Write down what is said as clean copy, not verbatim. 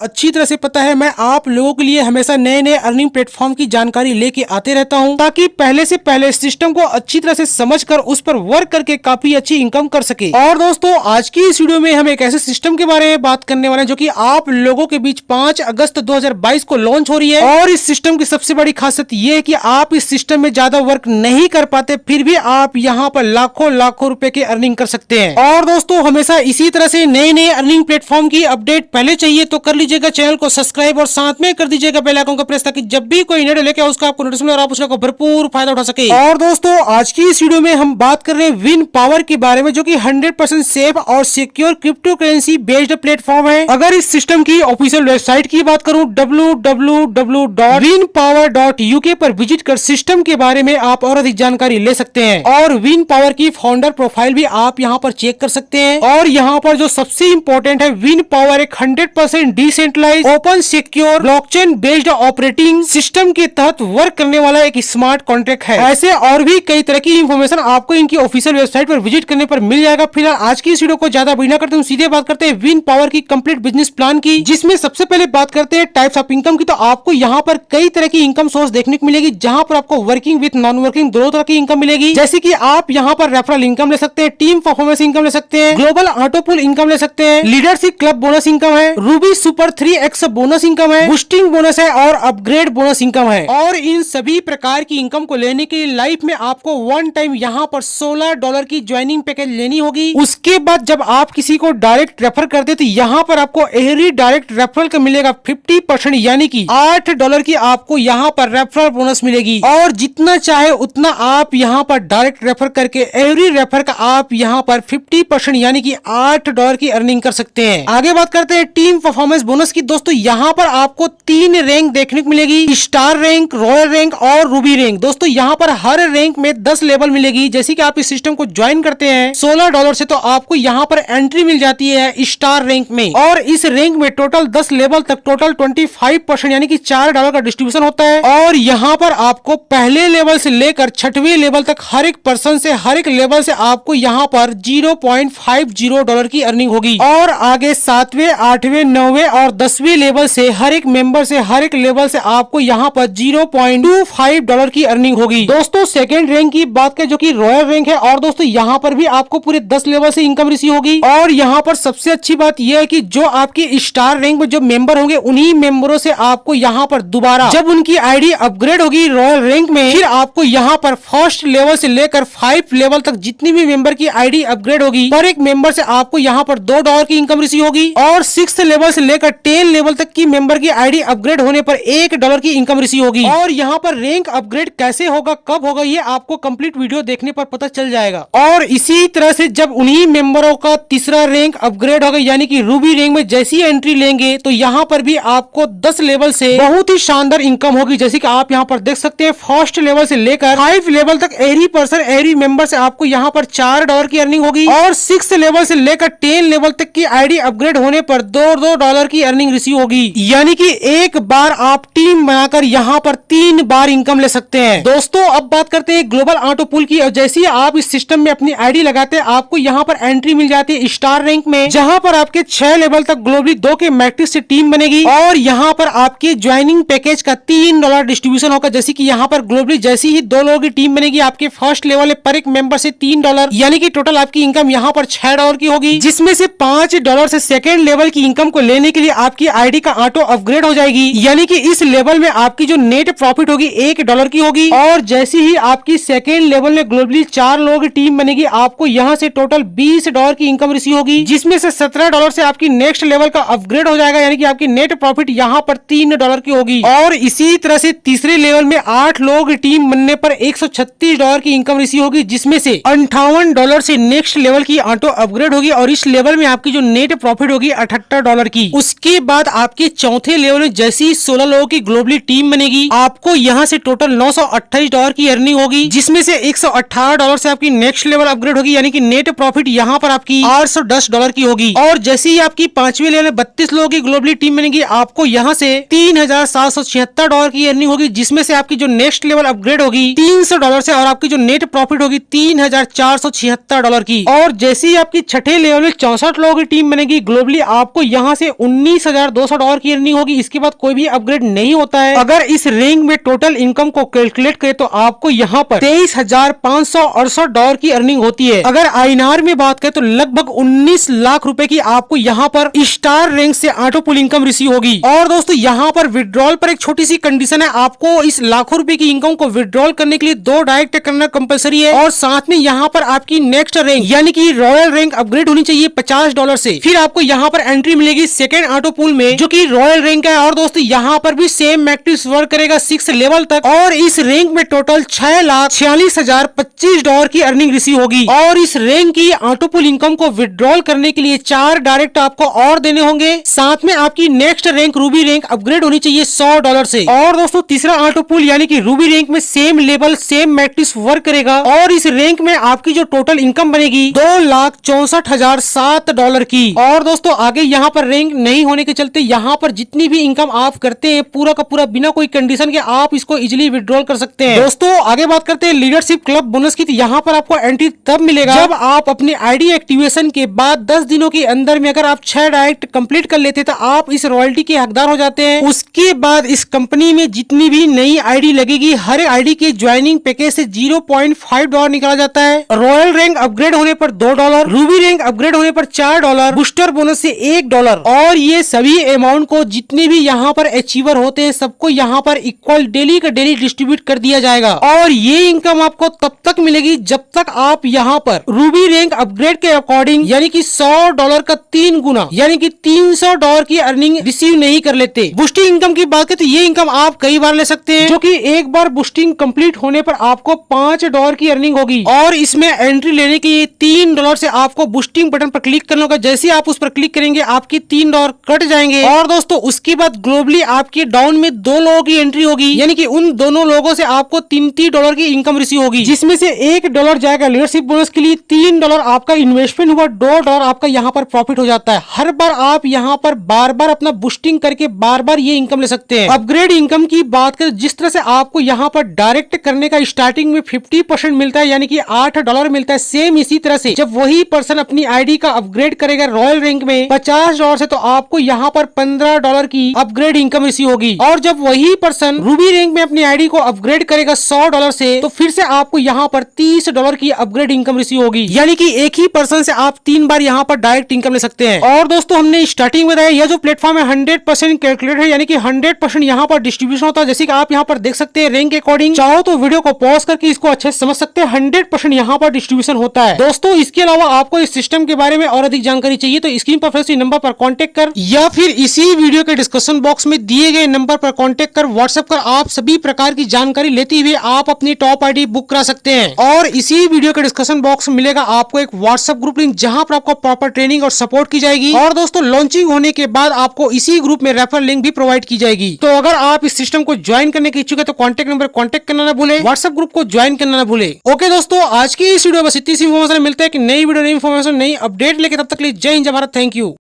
अच्छी तरह से पता है, मैं आप लोगों के लिए हमेशा नए नए अर्निंग प्लेटफॉर्म की जानकारी लेके आते रहता हूं, ताकि पहले से पहले सिस्टम को अच्छी तरह से समझकर उस पर वर्क करके काफी अच्छी इनकम कर सके। और दोस्तों, आज की इस वीडियो में हम एक ऐसे सिस्टम के बारे में बात करने वाले हैं जो कि आप लोगों के बीच 5 अगस्त 2022 को लॉन्च हो रही है। और इस सिस्टम की सबसे बड़ी खासियत ये है कि आप इस सिस्टम में ज्यादा वर्क नहीं कर पाते, फिर भी आप यहाँ पर लाखों लाखों रुपए की अर्निंग कर सकते हैं। और दोस्तों, हमेशा इसी तरह से नए नए अर्निंग प्लेटफॉर्म की अपडेट पहले चाहिए तो कर लीजिएगा चैनल को सब्सक्राइब और साथ में कर दीजिएगा बेल आइकन को प्रेस, ताकि जब भी कोई वीडियो लेके उसका आपको नोटिस मिले और आप उसका भरपूर फायदा उठा सके। और दोस्तों, आज की इस वीडियो में हम बात कर रहे हैं विन पावर के बारे में, जो कि 100% सेफ और secure crypto currency based platform है। अगर इस सिस्टम की ऑफिशियल वेबसाइट की बात करूं www.winpower.uk पर विजिट कर सिस्टम के बारे में आप और अधिक जानकारी ले सकते हैं। और विन पावर की फाउंडर प्रोफाइल भी आप यहां पर चेक कर सकते हैं। और यहां पर जो सबसे इंपॉर्टेंट है, विन पावर एक 100% decentralised open secure blockchain based operating system के तहत वर्क करने वाला एक स्मार्ट कॉन्ट्रैक्ट है। ऐसे और भी कई तरह की इंफॉर्मेशन आपको इनकी ऑफिशियल वेबसाइट पर विजिट करने पर मिल जाएगा। फिलहाल आज की इस वीडियो को ज्यादा बिना करते हुए सीधे बात करते हैं विन पावर की कंप्लीट बिजनेस प्लान की, जिसमें सबसे पहले बात करते हैं टाइप्स ऑफ इनकम की। तो आपको यहाँ पर कई तरह की इनकम सोर्स देखने को मिलेगी, जहां पर आपको वर्किंग विद नॉन वर्किंग दोनों तरह की इनकम मिलेगी। जैसे कि आप यहाँ पर रेफरल इनकम ले सकते हैं, टीम परफॉर्मेंस इनकम ले सकते हैं, ग्लोबल ऑटो पुल इनकम ले सकते हैं, लीडरशिप क्लब बोनस इनकम है, Ruby super 3x bonus income है, बूस्टिंग बोनस है और अपग्रेड बोनस इनकम है। और इन सभी प्रकार की इनकम को लेने के लिए लाइफ में आपको वन टाइम यहाँ पर $16 की ज्वाइनिंग पैकेज लेनी होगी। उसके बाद जब आप किसी को डायरेक्ट रेफर करते तो यहाँ पर आपको एवरी डायरेक्ट रेफरल का मिलेगा 50%, यानी कि $8 की आपको यहाँ पर रेफरल बोनस मिलेगी। और जितना चाहे उतना आप यहाँ पर डायरेक्ट रेफर करके एवरी रेफर का आप यहाँ पर 50% यानी कि $8 की अर्निंग कर सकते हैं। आगे बात करते हैं टीम परफॉर्मेंस बोनस की। दोस्तों, यहाँ पर आपको 3 रैंक देखने को मिलेगी, स्टार रैंक, रॉयल रैंक और रूबी रैंक। दोस्तों, यहाँ पर हर रैंक में 10 लेवल मिलेगी। जैसे कि आप इस सिस्टम को ज्वाइन करते हैं $16 से, तो आपको यहाँ पर एंट्री मिल जाती है स्टार रैंक में। और इस रैंक में टोटल 10 लेवल तक टोटल 25% यानी कि $4 का डिस्ट्रीब्यूशन होता है। और यहाँ पर आपको पहले लेवल से लेकर 6वें लेवल तक हर एक पर्सन से, हर एक लेवल से आपको यहाँ पर $0.50 की अर्निंग होगी। और आगे 7वें, 8वें, 9वें और 10वें लेवल से हर एक मेंबर से, हर एक लेवल से आपको यहाँ पर $0.25 की अर्निंग होगी। दोस्तों, सेकेंड रैंक की बात करें जो कि रॉयल रैंक है, और दोस्तों यहाँ पर भी आपको पूरे 10 लेवल से इनकम रिसीव होगी। और यहाँ पर सबसे अच्छी बात यह है कि जो आपकी स्टार रैंक में जो मेंबर होंगे, उन्हीं मेंबरों से आपको यहाँ पर दोबारा जब उनकी आईडी अपग्रेड होगी रॉयल रैंक में, फिर आपको यहाँ पर फर्स्ट लेवल से लेकर 5 लेवल तक जितनी भी मेंबर की आईडी अपग्रेड होगी, पर एक मेंबर से आपको यहाँ पर $2 की इनकम रिसीव होगी। और 6th लेवल से लेकर 10 लेवल तक की मेंबर की आईडी अपग्रेड होने पर $1 की इनकम रिसीव होगी। और यहाँ पर रैंक अपग्रेड कैसे होगा, कब होगा, ये आपको कंप्लीट वीडियो देखने पर पता चल जाएगा। और इसी तरह से जब उन्हीं मेंबरों का तीसरा रैंक अपग्रेड होगा, यानी कि रूबी रैंक में जैसी एंट्री लेंगे, तो यहाँ पर भी आपको 10 लेवल से बहुत ही शानदार इनकम होगी। जैसे कि आप यहाँ पर देख सकते हैं, फर्स्ट लेवल से लेकर 5 लेवल तक एवरी पर्सन, एवरी मेंबर से आपको यहाँ पर $4 की अर्निंग होगी। और 6th लेवल से लेकर 10 लेवल तक की आईडी अपग्रेड होने पर $2 की अर्निंग रिसीव होगी। यानी कि एक बार आप टीम बनाकर यहाँ पर 3 बार इनकम ले सकते हैं। दोस्तों, अब बात करते हैं ग्लोबल ऑटो पुल की। और जैसे ही आप इस सिस्टम में अपनी आईडी लगाते हैं, आपको यहाँ पर एंट्री मिल जाती है स्टार रैंक में, जहां पर आपके 6 लेवल तक ग्लोबली 2 के मैट्रिक्स से टीम बनेगी। और यहाँ पर आपके ज्वाइनिंग पैकेज का $3 डिस्ट्रीब्यूशन होगा। जैसे कि यहाँ पर ग्लोबली जैसी ही 2 लोगों की टीम बनेगी, आपके फर्स्ट लेवल पर एक मेंबर से $3, यानी कि टोटल आपकी इनकम यहाँ पर $6 की होगी, जिसमें से $5 से सेकेंड लेवल की इनकम को लेने के लिए आपकी आईडी का ऑटो अपग्रेड हो जाएगी। यानी कि इस लेवल में आपकी जो नेट प्रॉफिट होगी $1 की होगी। और जैसे ही आपकी सेकेंड लेवल में ग्लोबली 4 लोगों की टीम बनेगी, आपको यहाँ से टोटल $20 की इनकम रिसीव होगी, जिसमें से $17 से आपकी नेक्स्ट लेवल का अपग्रेड हो जाएगा, यानी कि आपकी नेट प्रॉफिट यहाँ पर $3 की होगी। और इसी तरह से तीसरे लेवल में 8 लोगों की टीम बनने पर $136 की इनकम रिसीव होगी, जिसमें से $58 से नेक्स्ट लेवल की ऑटो अपग्रेड होगी। और इस लेवल में आपकी जो नेट प्रॉफिट होगी $78 की। उसके बाद आपके चौथे लेवल में जैसी 16 लोगों की ग्लोबली टीम बनेगी, आपको यहाँ से टोटल $928 की अर्निंग होगी, जिसमें से $118 से आपकी नेक्स्ट लेवल अपग्रेड होगी, यानी कि नेट प्रॉफिट यहाँ पर आपकी $810 की होगी। और जैसे ही आपकी 5वें लेवल में 32 लोगों की ग्लोबली टीम बनेगी, आपको यहाँ से $3776 की अर्निंग होगी, जिसमें से आपकी जो नेक्स्ट लेवल अपग्रेड होगी $300 से, और आपकी जो नेट प्रॉफिट होगी $3476 की। और जैसे ही आपकी छठे लेवल में 64 लोगों की टीम बनेगी ग्लोबली, आपको यहाँ से $19,200 की अर्निंग होगी। इसके बाद कोई भी अपग्रेड नहीं होता है। अगर इस रैंक में टोटल इनकम को कैलकुलेट करें तो आपको यहाँ पर $23,568 की अर्निंग होती है। अगर आईएनआर में बात करें तो लगभग 19 लाख रुपए की आपको यहाँ पर स्टार रैंक से ऑटो पुल इनकम रिसीव होगी। और दोस्तों यहाँ पर विड्रॉल पर एक छोटी सी कंडीशन है, आपको इस लाखों रुपए की इनकम को विड्रॉल करने के लिए 2 डायरेक्ट करना कंपलसरी है और साथ में यहाँ पर आपकी नेक्स्ट रैंक यानी कि रॉयल रैंक अपग्रेड होनी चाहिए $50 से। फिर आपको यहाँ पर एंट्री मिलेगी सेकेंड ऑटो पुल में जो कि रॉयल रैंक है। और दोस्तों यहाँ पर भी सेम मैट्रिक्स वर्क करेगा 6 लेवल तक और इस रैंक में टोटल $6,46,025 की अर्निंग रिसीव होगी। और इस रैंक की ऑटो पुल इनकम को विड्रॉल करने के लिए 4 डायरेक्ट आपको और देने होंगे। साथ में आपकी next rank Ruby rank upgrade होनी चाहिए $100 से। और दोस्तों तीसरा ऑटो पुल यानी कि रूबी रैंक में same level same matrix work करेगा और इस रैंक में आपकी जो टोटल इनकम बनेगी $2,64,007 की। और दोस्तों आगे यहाँ पर रैंक नहीं होने के चलते यहाँ पर जितनी भी इनकम आप करते हैं पूरा का पूरा बिना कोई कंडीशन के आप इसको इजिली विड्रॉल कर सकते हैं। दोस्तों आगे बात करते हैं लीडरशिप क्लब बोनस की। यहाँ पर आपको एंट्री तब मिलेगा जब आप अपनी आईडी एक्टिवेशन के बाद 10 दिनों के अंदर में अगर आप 6 डायरेक्ट कंप्लीट कर लेते तो आप इस रॉयल्टी के हकदार हो जाते हैं। उसके बाद इस कंपनी में जितनी भी नई आईडी लगेगी हर आईडी के ज्वाइनिंग पैकेज से $0.5 निकाला जाता है। रॉयल रैंक अपग्रेड होने पर $2, रूबी रैंक अपग्रेड होने पर $4, बूस्टर बोनस से $1 और ये सभी अमाउंट को जितने भी यहाँ पर अचीवर होते हैं सबको यहाँ पर इक्वल डेली का डेली डिस्ट्रीब्यूट कर दिया जाएगा। और ये इनकम आपको तब तक मिलेगी जब तक आप यहाँ पर रूबी रैंक अपग्रेड के अकॉर्डिंग यानी कि $100 का 3 गुना यानी कि $300 की अर्निंग रिसीव नहीं कर लेते। बूस्टिंग इनकम की बात करें तो ये इनकम आप कई बार ले सकते हैं जो कि एक बार बूस्टिंग कंप्लीट होने पर आपको $5 की अर्निंग होगी। और इसमें एंट्री लेने के लिए $3 से आपको बूस्टिंग बटन पर क्लिक करना होगा। जैसे आप उस पर क्लिक करेंगे आपके $3 कट जाएंगे। और दोस्तों उसके बाद ग्लोबली आपके डाउन में 2 लोगों की एंट्री होगी यानी कि उन दोनों लोगों से आपको $33 की इनकम रिसीव होगी जिसमें से $1 जाएगा लीडरशिप बोनस के लिए, $3 आपका इन्वेस्टमेंट हुआ, $2 आपका यहाँ पर प्रॉफिट हो जाता है। हर बार आप यहाँ पर बार बार अपना बूस्टिंग करके बार बार ये इनकम ले सकते हैं। अपग्रेड इनकम की बात करें जिस तरह से आपको यहाँ पर डायरेक्ट करने का स्टार्टिंग में 50% मिलता है यानी कि $8 मिलता है, सेम इसी तरह से जब वही पर्सन अपनी आईडी का अपग्रेड करेगा रॉयल रैंक में $50 से तो आपको यहाँ पर $15 की अपग्रेड इनकम रिसीव होगी। और जब वही पर्सन रूबी रैंक में अपनी आईडी को अपग्रेड करेगा $100 से तो फिर से आपको यहाँ पर $30 की अपग्रेड इनकम रिसीव होगी यानी कि एक ही पर्सन से आप 3 बार यहाँ पर डायरेक्ट इनकम ले सकते हैं। और दोस्तों हमने स्टार्टिंग में बताया यह जो प्लेटफॉर्म है 100% कैलकुलेट है यानी कि 100% यहाँ पर डिस्ट्रीब्यूशन होता है। जैसे कि आप यहाँ पर देख सकते हैं रैंक के अकॉर्डिंग, चाहो तो वीडियो को पॉज करके इसको अच्छे से समझ सकते हैं। 100% यहाँ पर डिस्ट्रीब्यूशन होता है। दोस्तों इसके अलावा आपको इस सिस्टम के बारे में और अधिक जानकारी चाहिए तो स्क्रीन पर इसी नंबर पर कॉन्टेक्ट कर या फिर इसी वीडियो के डिस्क्रिप्शन बॉक्स में दिए गए नंबर पर कॉन्टेक्ट कर व्हाट्सएप कर आप सभी प्रकार की जानकारी लेते हुए आप अपनी टॉप आईडी बुक करा सकते हैं। और इसी वीडियो के डिस्क्रिप्शन बॉक्स में मिलेगा आपको एक व्हाट्सएप ग्रुप लिंक जहां पर आपको प्रॉपर ट्रेनिंग और सपोर्ट की जाएगी। और दोस्तों लॉन्चिंग होने के बाद आपको इसी ग्रुप में रेफरल लिंक भी प्रोवाइड की जाएगी। तो अगर आप इस सिस्टम को ज्वाइन करने के इच्छुक है तो कॉन्टेक्ट नंबर कॉन्टेक्ट करना ना भूले, व्हाट्सएप ग्रुप को ज्वाइन करना ना भूले। ओके दोस्तों आज की इस वीडियो बस इतनी सी इन्फॉर्मेशन मिलता है कि नई वीडियो नई इन्फॉर्मेशन नई अपडेट लेके, तब तक के लिए जय हिंद जय भारत, थैंक यू।